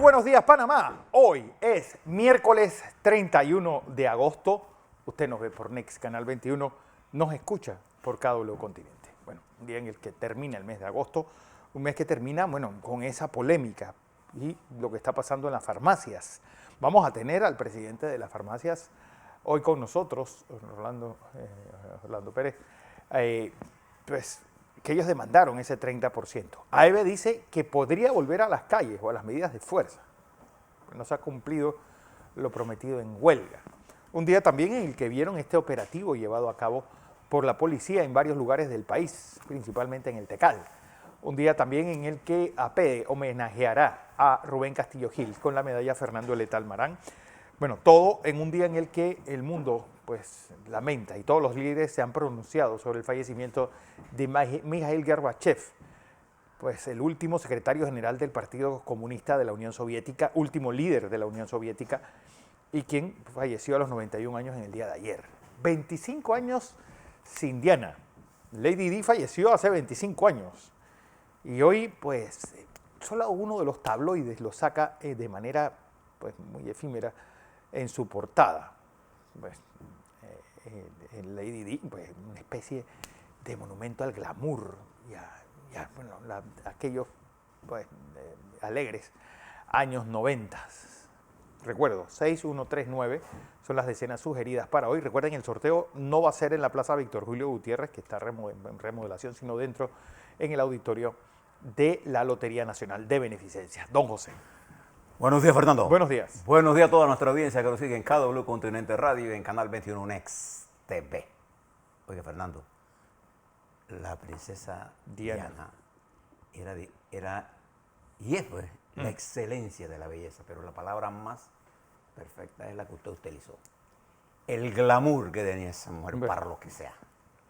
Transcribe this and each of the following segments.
buenos días, Panamá. Hoy es miércoles 31 de agosto. Usted nos ve por Next Canal 21, nos escucha por KW Continente. Bueno, un día en el que termina el mes de agosto, un mes que termina, bueno, con esa polémica y lo que está pasando en las farmacias. Vamos a tener al presidente de las farmacias hoy con nosotros, Orlando Pérez, pues que ellos demandaron ese 30%. AEBE dice que podría volver a las calles o a las medidas de fuerza. No se ha cumplido lo prometido en huelga. Un día también en el que vieron este operativo llevado a cabo por la policía en varios lugares del país, principalmente en el Tecal. Un día también en el que APEDE homenajeará a Rubén Castillo Gil con la medalla Fernando Letal Marán. Bueno, todo en un día en el que el mundo pues lamenta y todos los líderes se han pronunciado sobre el fallecimiento de Mikhail Gorbachev, pues el último secretario general del Partido Comunista de la Unión Soviética, último líder de la Unión Soviética, y quien falleció a los 91 años en el día de ayer. 25 años sin Diana. Lady Di falleció hace 25 años. Y hoy, pues, solo uno de los tabloides lo saca de manera pues, muy efímera en su portada. Pues, Lady Di, pues, una especie de monumento al glamour y a bueno, aquellos pues, alegres años 90. Recuerdo, 6139 son las decenas sugeridas para hoy. Recuerden, el sorteo no va a ser en la Plaza Víctor Julio Gutiérrez, que está en remodelación, sino dentro en el auditorio de la Lotería Nacional de Beneficencia. Don José. Buenos días, Fernando. Buenos días. Buenos días a toda nuestra audiencia que nos sigue en KW Continente Radio y en Canal 21 Next TV. Oiga, Fernando, la princesa Diana era y es pues, la excelencia de la belleza, pero la palabra más perfecta es la que usted utilizó. El glamour que tenía esa mujer para lo que sea.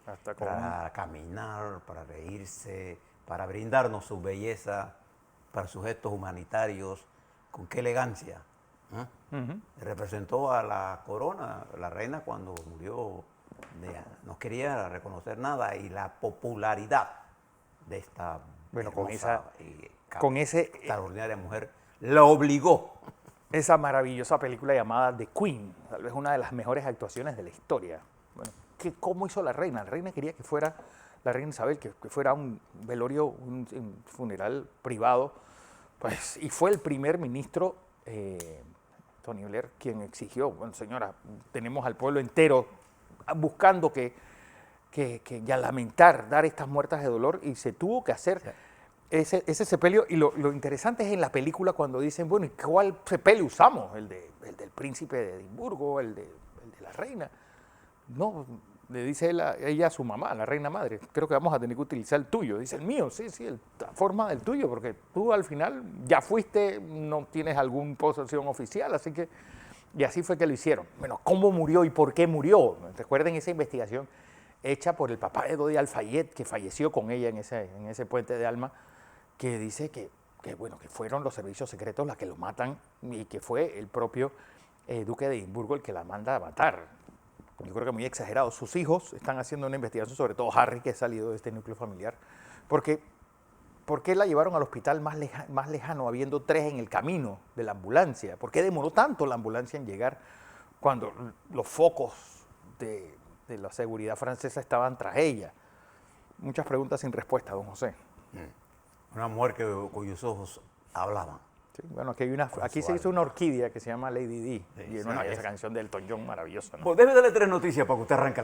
Hasta para caminar, para reírse, para brindarnos su belleza, para sus gestos humanitarios. Con qué elegancia. Representó a la corona, la reina cuando murió, no quería reconocer nada, y la popularidad de esta con esa extraordinaria mujer la obligó. Esa maravillosa película llamada The Queen, tal vez una de las mejores actuaciones de la historia. Bueno, ¿cómo hizo la reina? La reina quería que fuera, la reina Isabel, que fuera un velorio, un funeral privado. Pues, y fue el primer ministro, Tony Blair, quien exigió, bueno, señora, tenemos al pueblo entero buscando que ya lamentar, dar estas muertas de dolor, y se tuvo que hacer ese sepelio. Y lo interesante es en la película cuando dicen, bueno, ¿y cuál sepelio usamos? ¿El del príncipe de Edimburgo? ¿El de la reina? No, le dice ella a su mamá, la reina madre, creo que vamos a tener que utilizar el tuyo. Dice, el mío, sí, la forma del tuyo, porque tú al final ya fuiste, no tienes alguna posición oficial, así que... Y así fue que lo hicieron. Bueno, ¿cómo murió y por qué murió? Recuerden esa investigación hecha por el papá de Dodi Al-Fayed, que falleció con ella en ese puente de Alma, que dice que fueron los servicios secretos los que lo matan y que fue el propio duque de Edimburgo el que la manda a matar. Yo creo que muy exagerado. Sus hijos están haciendo una investigación, sobre todo Harry, que ha salido de este núcleo familiar. ¿Por qué la llevaron al hospital más lejano, habiendo 3 en el camino de la ambulancia? ¿Por qué demoró tanto la ambulancia en llegar cuando los focos de la seguridad francesa estaban tras ella? Muchas preguntas sin respuesta, don José. Una mujer cuyos ojos hablaban. Sí, bueno, aquí se hizo una orquídea que se llama Lady Di, sí, y esa canción de Elton John maravillosa, ¿no? Pues déjeme darle 3 noticias para que usted arranque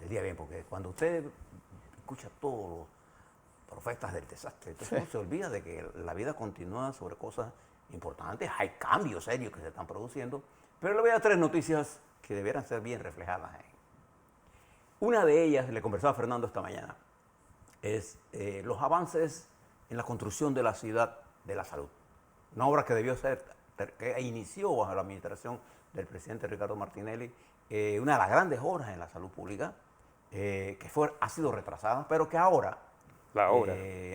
el día bien, porque cuando usted escucha todos los profetas del desastre, entonces uno se olvida de que la vida continúa sobre cosas importantes, hay cambios serios que se están produciendo, pero le voy a dar 3 noticias que debieran ser bien reflejadas. Una de ellas, le conversaba a Fernando esta mañana, es los avances en la construcción de la ciudad de la salud. Una obra que debió ser, que inició bajo la administración del presidente Ricardo Martinelli, una de las grandes obras en la salud pública, ha sido retrasada, pero que ahora,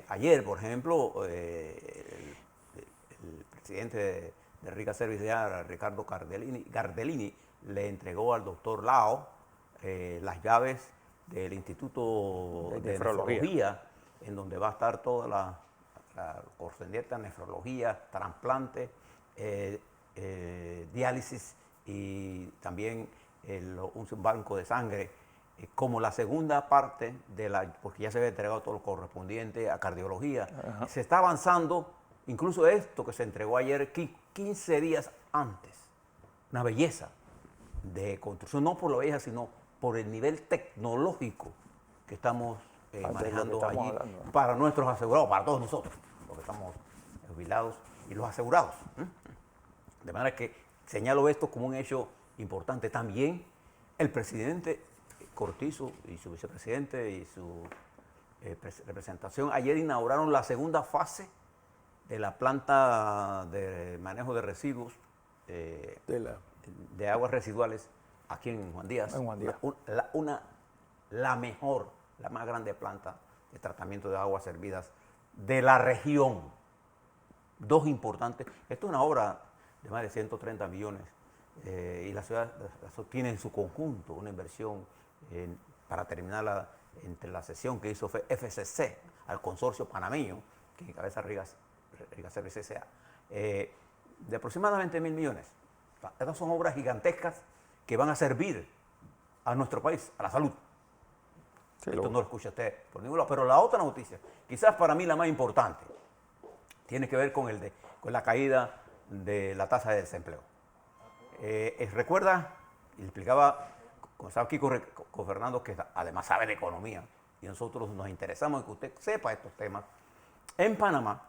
ayer, por ejemplo, el presidente de Rica Service, Ricardo Gardellini, le entregó al doctor Lao las llaves del Instituto de Nefrología, en donde va a estar toda correspondiente a nefrología, trasplante, diálisis y también un banco de sangre, como la segunda parte porque ya se había entregado todo lo correspondiente a cardiología. Ajá. Se está avanzando, incluso esto que se entregó ayer, 15 días antes. Una belleza de construcción, no por la belleza, sino por el nivel tecnológico que estamos manejando allí para nuestros asegurados, para todos nosotros, los que estamos jubilados y los asegurados. De manera que señalo esto como un hecho importante. También el presidente Cortizo y su vicepresidente y su representación ayer inauguraron la segunda fase de la planta de manejo de residuos de aguas residuales aquí en Juan Díaz. En Juan Díaz. La mejor, la más grande planta de tratamiento de aguas servidas de la región. Dos importantes. Esto es una obra de más de 130 millones y la ciudad tiene en su conjunto una inversión para terminarla entre la sesión que hizo FCC al consorcio panameño, que encabeza Rigaservice S.A., de aproximadamente 1.000 millones. Estas son obras gigantescas que van a servir a nuestro país, a la salud. Sí, esto no lo escucha usted por ningún lado. Pero la otra noticia, quizás para mí la más importante, tiene que ver con la caída de la tasa de desempleo. Recuerda, y le explicaba, como estaba aquí con Fernando, que además sabe de economía, y nosotros nos interesamos en que usted sepa estos temas. En Panamá,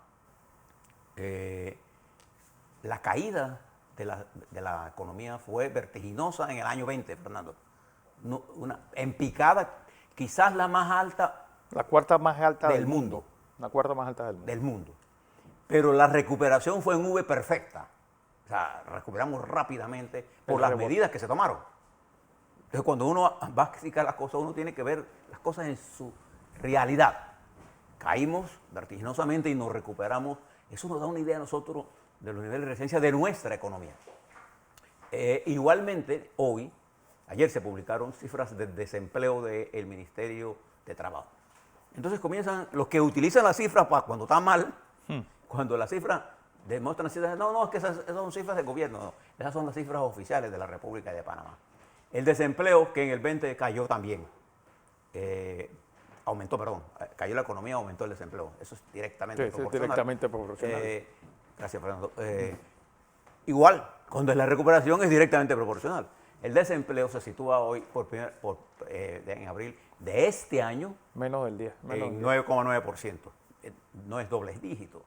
la caída de la economía fue vertiginosa en el año 20, Fernando. En picada, quizás la más alta. La cuarta más alta del mundo. La cuarta más alta del mundo. Pero la recuperación fue en V perfecta. O sea, recuperamos rápidamente por las medidas que se tomaron. Entonces, cuando uno va a explicar las cosas, uno tiene que ver las cosas en su realidad. Caímos vertiginosamente y nos recuperamos. Eso nos da una idea a nosotros de los niveles de resiliencia de nuestra economía. Igualmente, ayer se publicaron cifras de desempleo del Ministerio de Trabajo. Entonces comienzan los que utilizan las cifras para cuando está mal, cuando las cifras demuestran cifras, no, es que esas son cifras del gobierno, no, esas son las cifras oficiales de la República de Panamá. El desempleo, que en el 20 cayó también, cayó la economía, aumentó el desempleo. Eso es directamente proporcional. Es directamente proporcional. Gracias, Fernando. Igual, cuando es la recuperación es directamente proporcional. El desempleo se sitúa hoy en abril de este año menos del 10. En 9,9%. No es doble dígito.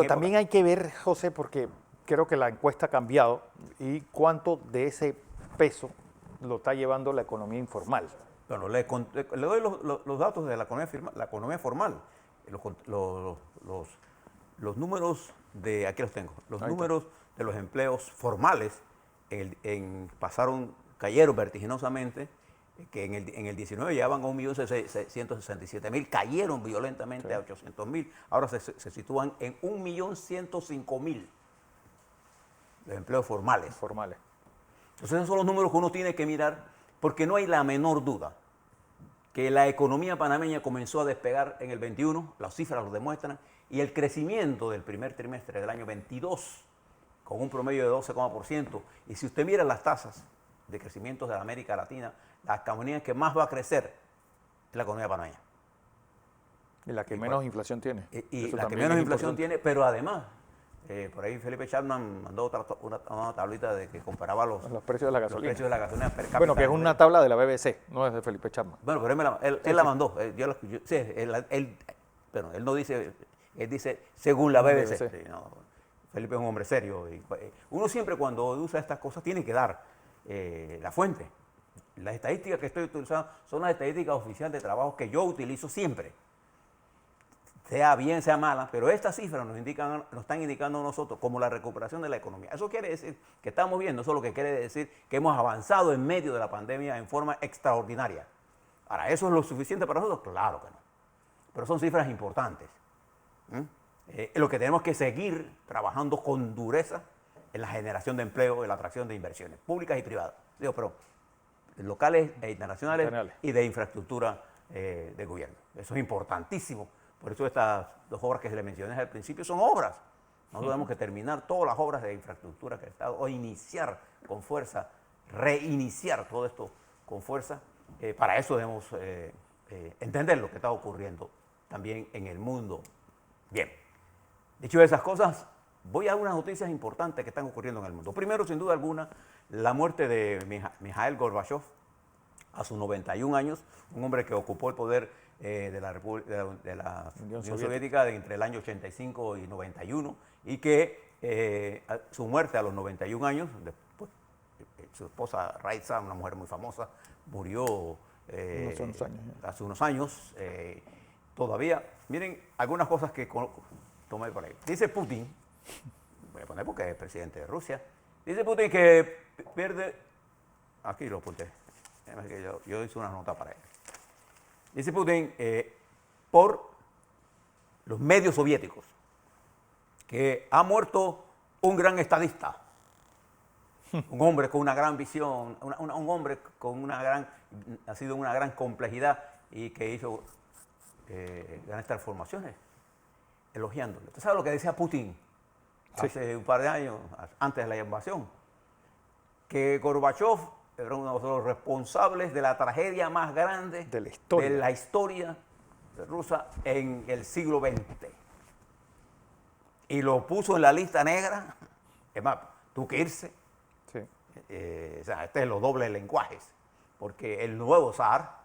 También hay que ver, José, porque creo que la encuesta ha cambiado y cuánto de ese peso lo está llevando la economía informal. Bueno, le doy los datos de la economía formal. Los números aquí los tengo. Los números de los empleos formales cayeron vertiginosamente, que en el 19 llegaban a 1.167.000, cayeron violentamente a 800.000, ahora se sitúan en 1.105.000 de empleos formales. Entonces esos son los números que uno tiene que mirar, porque no hay la menor duda que la economía panameña comenzó a despegar en el 21, las cifras lo demuestran, y el crecimiento del primer trimestre del año 22, con un promedio de 12%. Y si usted mira las tasas de crecimiento de la América Latina, la economía que más va a crecer es la economía panameña. Y la que menos inflación tiene. Y la que menos inflación tiene, pero además, por ahí Felipe Chapman mandó una tablita de que comparaba los precios de la gasolina. Los precios de la gasolina per cápita. Bueno, que es una tabla de la BBC, no es de Felipe Chapman. Bueno, pero él la mandó. Él no dice, él dice según la BBC. Sí, no, Felipe es un hombre serio. Uno siempre cuando usa estas cosas tiene que dar la fuente. Las estadísticas que estoy utilizando son las estadísticas oficiales de trabajo que yo utilizo siempre. Sea bien, sea mala, pero estas cifras nos están indicando a nosotros como la recuperación de la economía. Eso quiere decir que estamos viendo, eso es lo que quiere decir que hemos avanzado en medio de la pandemia en forma extraordinaria. Ahora, ¿eso es lo suficiente para nosotros? Claro que no. Pero son cifras importantes. Lo que tenemos que seguir trabajando con dureza en la generación de empleo, en la atracción de inversiones públicas y privadas. Pero locales e internacionales y de infraestructura de gobierno. Eso es importantísimo, Por eso estas dos obras que se le mencioné al principio son obras. Nosotros tenemos que terminar todas las obras de infraestructura que el Estado, o iniciar con fuerza, reiniciar todo esto con fuerza. Para eso debemos entender lo que está ocurriendo también en el mundo. Bien, dicho esas cosas, voy a unas noticias importantes que están ocurriendo en el mundo. Primero, sin duda alguna, la muerte de Mikhail Gorbachev a sus 91 años, un hombre que ocupó el poder de la Unión Soviética entre el año 85 y 91, y que su muerte a los 91 años, después, su esposa Raisa, una mujer muy famosa, murió hace unos años. Todavía, miren algunas cosas que tomé por ahí. Dice Putin, voy a poner porque es presidente de Rusia, dice Putin que pierde, aquí lo apunté, yo hice una nota para él. Dice Putin, por los medios soviéticos, que ha muerto un gran estadista, un hombre con una gran visión, un hombre con ha sido una gran complejidad y que hizo grandes transformaciones, elogiándole. ¿Usted sabe lo que decía Putin hace un par de años, antes de la invasión? Que Gorbachev era uno de los responsables de la tragedia más grande de la historia rusa en el siglo XX. Y lo puso en la lista negra. Es más, tuvo que irse. Sí. O sea, este es los dobles lenguajes. Porque el nuevo zar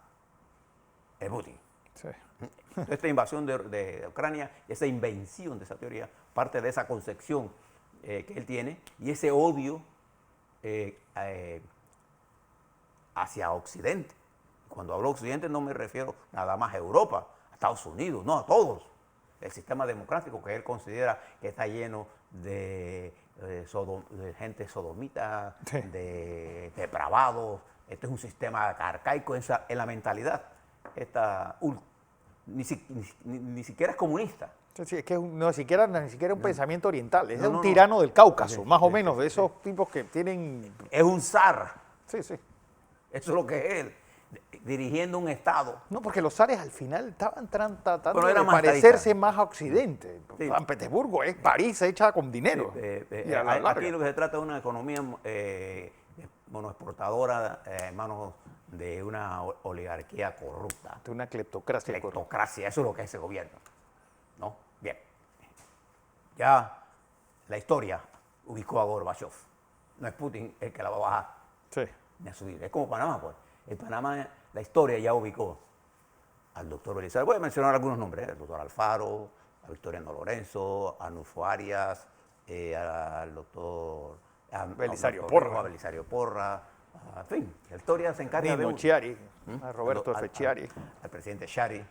es Putin. Sí. Esta invasión de Ucrania, esa invención de esa teoría, parte de esa concepción que él tiene y ese odio hacia Occidente. Cuando hablo de Occidente no me refiero nada más a Europa, a Estados Unidos, no, a todos. El sistema democrático que él considera que está lleno de gente sodomita, sí, de depravados. Este es un sistema arcaico en la mentalidad. Ni siquiera es comunista. Sí, es que ni siquiera un pensamiento oriental, es un tirano del Cáucaso, sí, más o menos, de esos tipos que tienen... Es un zar. Sí, sí. Eso es lo que es él, dirigiendo un Estado. No, porque los zares al final estaban tratando de parecerse más a Occidente. Sí. San Petersburgo es París hecha con dinero. Aquí lo que se trata es una economía monoexportadora en manos de una oligarquía corrupta. De una cleptocracia. Cleptocracia, eso es lo que es ese gobierno. ¿No? Bien. Ya la historia ubicó a Gorbachev. No es Putin el que la va a bajar. Sí. Ni a subir. Es como Panamá, pues. En Panamá la historia ya ubicó al doctor Belisario. Voy a mencionar algunos nombres. El doctor Alfaro, a Victoriano Lorenzo, a Nufo Arias, al doctor Belisario Porra. En fin, la historia se encarga de Chiari, a Roberto F. Chiari. Al presidente Chiari,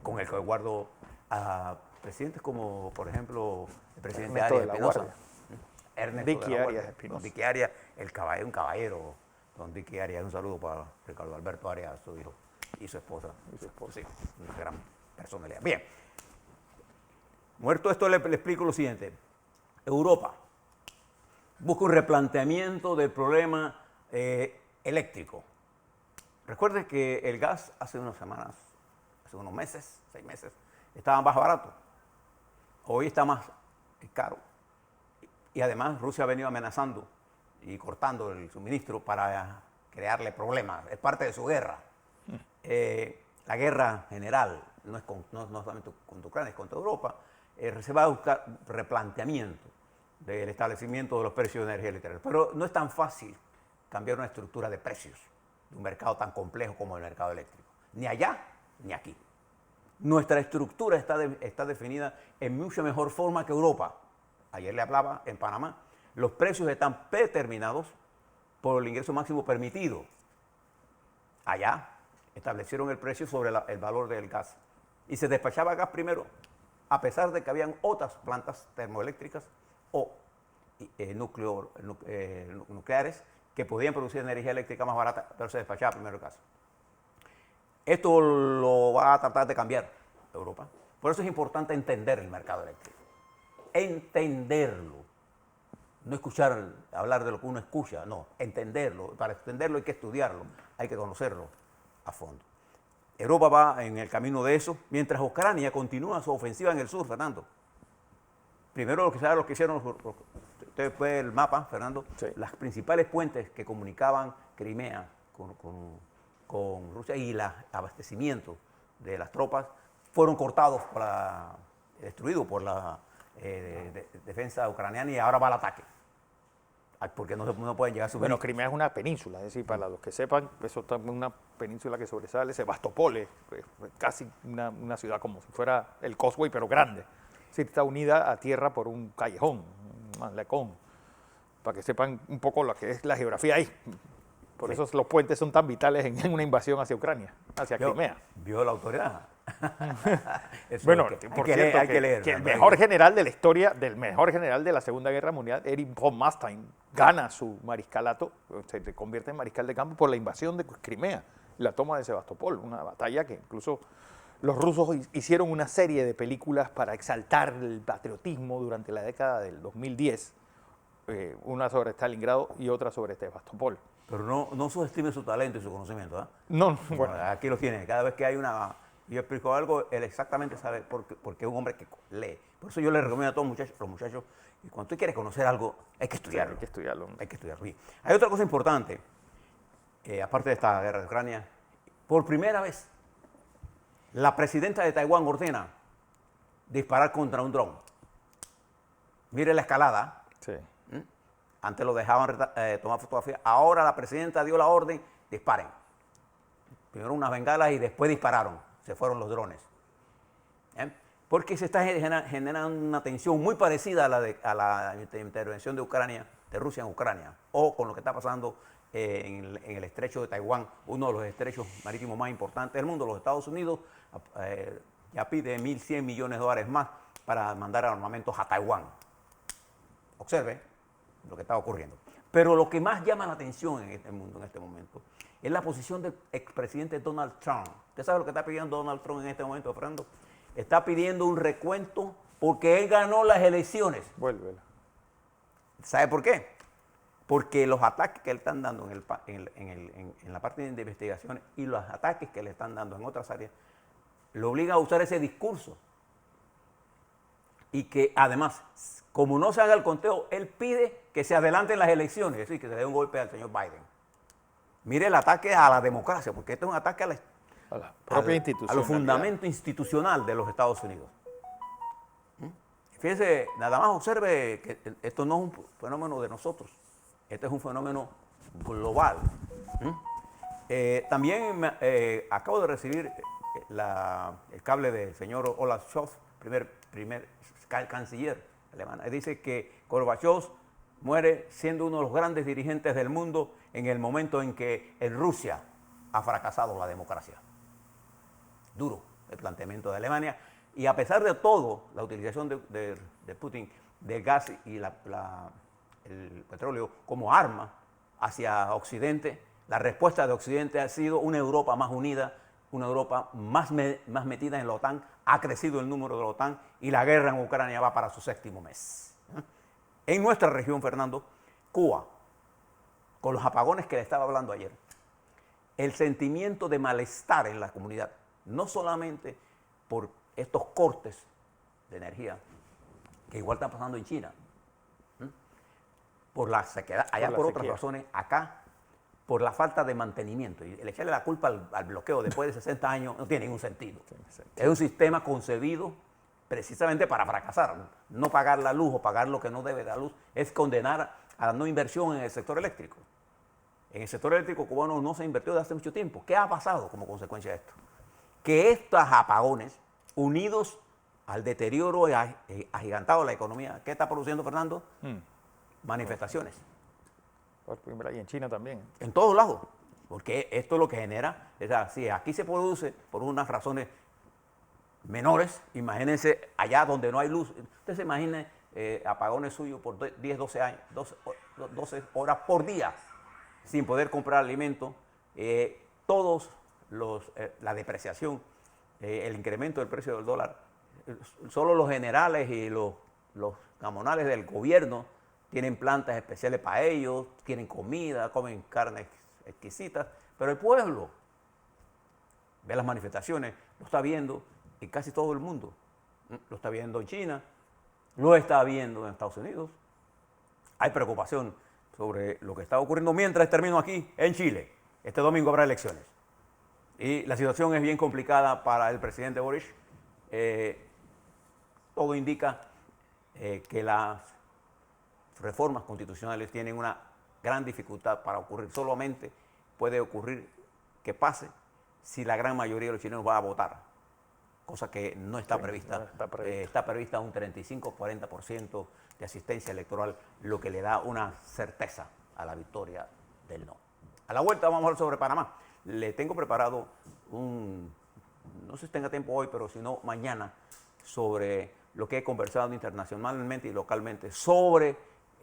con el que guardo a presidentes como, por ejemplo, el presidente Arias Espinosa. Ernesto Arias Espinosa. Dicky Arias, un caballero. Don Dicky Arias, un saludo para Ricardo Alberto Arias, su hijo, y su esposa. Sí, una gran personalidad. Bien. Muerto esto, le explico lo siguiente. Europa busca un replanteamiento del problema eléctrico. Recuerden que el gas hace unas semanas, hace unos meses, 6 meses, estaba más barato. Hoy está más caro. Y además Rusia ha venido amenazando y cortando el suministro para crearle problemas. Es parte de su guerra. La guerra general no es solamente contra Ucrania, es contra Europa. Se va a buscar replanteamiento del establecimiento de los precios de energía eléctrica. Pero no es tan fácil cambiar una estructura de precios de un mercado tan complejo como el mercado eléctrico. Ni allá ni aquí. Nuestra estructura está definida en mucha mejor forma que Europa. Ayer le hablaba en Panamá. Los precios están predeterminados por el ingreso máximo permitido. Allá establecieron el precio sobre el valor del gas. Y se despachaba gas primero, a pesar de que habían otras plantas termoeléctricas o nucleares que podían producir energía eléctrica más barata, pero se despachaba primero el gas. Esto lo va a tratar de cambiar Europa. Por eso es importante entender el mercado eléctrico. Entenderlo. No escuchar, hablar de lo que uno escucha, no, entenderlo. Para entenderlo hay que estudiarlo, hay que conocerlo a fondo. Europa va en el camino de eso, mientras Ucrania continúa su ofensiva en el sur, Fernando. Primero lo que hicieron, usted ve el mapa, Fernando, Sí. las principales puentes que comunicaban Crimea con Rusia y el abastecimiento de las tropas fueron cortados, destruidos por la defensa ucraniana y ahora va al ataque. Porque no pueden llegar a su Bueno, Crimea es una península, es decir, para los que sepan, eso es una península que sobresale. Sebastopol es casi una ciudad como si fuera el Causeway, pero grande. Es decir, está unida a tierra por un callejón, un malecón, para que sepan un poco lo que es la geografía ahí. Por eso los puentes son tan vitales en una invasión hacia Ucrania, hacia Crimea. Vio la autoridad. Bueno, por cierto, hay que leer, que el mejor general de la historia, del mejor general de la Segunda Guerra Mundial, Erich von Manstein, gana su mariscalato, se convierte en mariscal de campo por la invasión de Crimea, la toma de Sebastopol, una batalla que incluso los rusos hicieron una serie de películas para exaltar el patriotismo durante la década del 2010, una sobre Stalingrado y otra sobre Sebastopol. Pero no subestime su talento y su conocimiento. No, bueno. Aquí lo tiene. Cada vez que hay yo explico algo, él exactamente sabe porque es un hombre que lee. Por eso yo le recomiendo a todos los muchachos, y cuando tú quieres conocer algo, hay que estudiarlo. Hay que estudiarlo. Hay que estudiarlo. Bien. Hay otra cosa importante, aparte de esta guerra de Ucrania. Por primera vez, la presidenta de Taiwán ordena disparar contra un dron. Mire la escalada. Sí. Antes lo dejaban tomar fotografías. Ahora la presidenta dio la orden, disparen. Primero unas bengalas y después dispararon. Se fueron los drones. Porque se está generando una tensión muy parecida a la intervención de Rusia en Ucrania, o con lo que está pasando en el estrecho de Taiwán, uno de los estrechos marítimos más importantes del mundo. Los Estados Unidos ya pide 1.100 millones de dólares más para mandar armamentos a Taiwán. Observe lo que está ocurriendo. Pero lo que más llama la atención en este mundo en este momento es la posición del expresidente Donald Trump. ¿Usted sabe lo que está pidiendo Donald Trump en este momento, Fernando? Está pidiendo un recuento porque él ganó las elecciones. Vuélvela. ¿Sabe por qué? Porque los ataques que le están dando en la parte de investigaciones y los ataques que le están dando en otras áreas lo obliga a usar ese discurso. Y que además, como no se haga el conteo, él pide que se adelanten las elecciones, es decir, que se dé un golpe al señor Biden. Mire el ataque a la democracia, porque este es un ataque a la propia institución. A los fundamentos institucional de los Estados Unidos. Fíjese, nada más observe que esto no es un fenómeno de nosotros, este es un fenómeno global. También acabo de recibir el cable del señor Olaf Scholz, primer canciller alemán. Dice que Gorbachev muere siendo uno de los grandes dirigentes del mundo en el momento en que en Rusia ha fracasado la democracia. Duro el planteamiento de Alemania. Y a pesar de todo, la utilización de Putin del gas y el petróleo como arma hacia Occidente, la respuesta de Occidente ha sido una Europa más unida, una Europa más metida en la OTAN, ha crecido el número de la OTAN y la guerra en Ucrania va para su 7º mes. En nuestra región, Fernando, Cuba, con los apagones que le estaba hablando ayer, el sentimiento de malestar en la comunidad, no solamente por estos cortes de energía, que igual están pasando en China, por la sequedad, allá por otras razones, acá por la falta de mantenimiento. Y el echarle la culpa al bloqueo después de 60 años no tiene ningún sentido. Es un sistema concebido precisamente para fracasar. No pagar la luz o pagar lo que no debe dar luz es condenar a la no inversión en el sector eléctrico. En el sector eléctrico cubano no se invirtió desde hace mucho tiempo. ¿Qué ha pasado como consecuencia de esto? Que estos apagones, unidos al deterioro agigantado de la economía, ¿qué está produciendo, Fernando? Manifestaciones. Y en China también. En todos lados. Porque esto es lo que genera, si aquí se produce por unas razones menores, imagínense allá donde no hay luz. Usted se imagina apagones suyos por 10, 12 años, 12 horas por día, sin poder comprar alimentos, la depreciación, el incremento del precio del dólar. Solo los generales y los gamonales del gobierno tienen plantas especiales para ellos, tienen comida, comen carnes exquisitas, pero el pueblo ve las manifestaciones, lo está viendo en casi todo el mundo. Lo está viendo en China, lo está viendo en Estados Unidos. Hay preocupación sobre lo que está ocurriendo mientras termino aquí en Chile. Este domingo habrá elecciones. Y la situación es bien complicada para el presidente Boric. Todo indica que las reformas constitucionales tienen una gran dificultad para ocurrir. Solamente puede ocurrir que pase si la gran mayoría de los chilenos va a votar, cosa que no está prevista. No está prevista. Está prevista un 35-40% de asistencia electoral, lo que le da una certeza a la victoria del no. A la vuelta vamos a hablar sobre Panamá. Le tengo preparado no sé si tenga tiempo hoy, pero si no mañana, sobre lo que he conversado internacionalmente y localmente sobre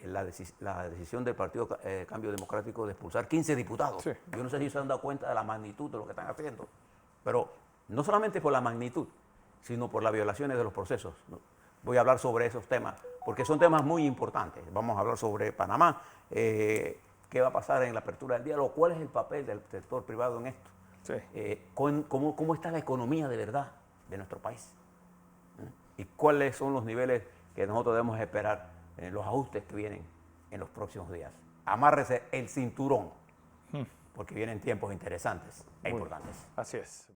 la decisión del Partido Cambio Democrático de expulsar 15 diputados. Sí. Yo no sé si se han dado cuenta de la magnitud de lo que están haciendo, pero no solamente por la magnitud, sino por las violaciones de los procesos. Voy a hablar sobre esos temas, porque son temas muy importantes. Vamos a hablar sobre Panamá, qué va a pasar en la apertura del diálogo, cuál es el papel del sector privado en esto, Sí. cómo está la economía de verdad de nuestro país y cuáles son los niveles que nosotros debemos esperar en los ajustes que vienen en los próximos días. Amárrese el cinturón, porque vienen tiempos interesantes e importantes. Así es.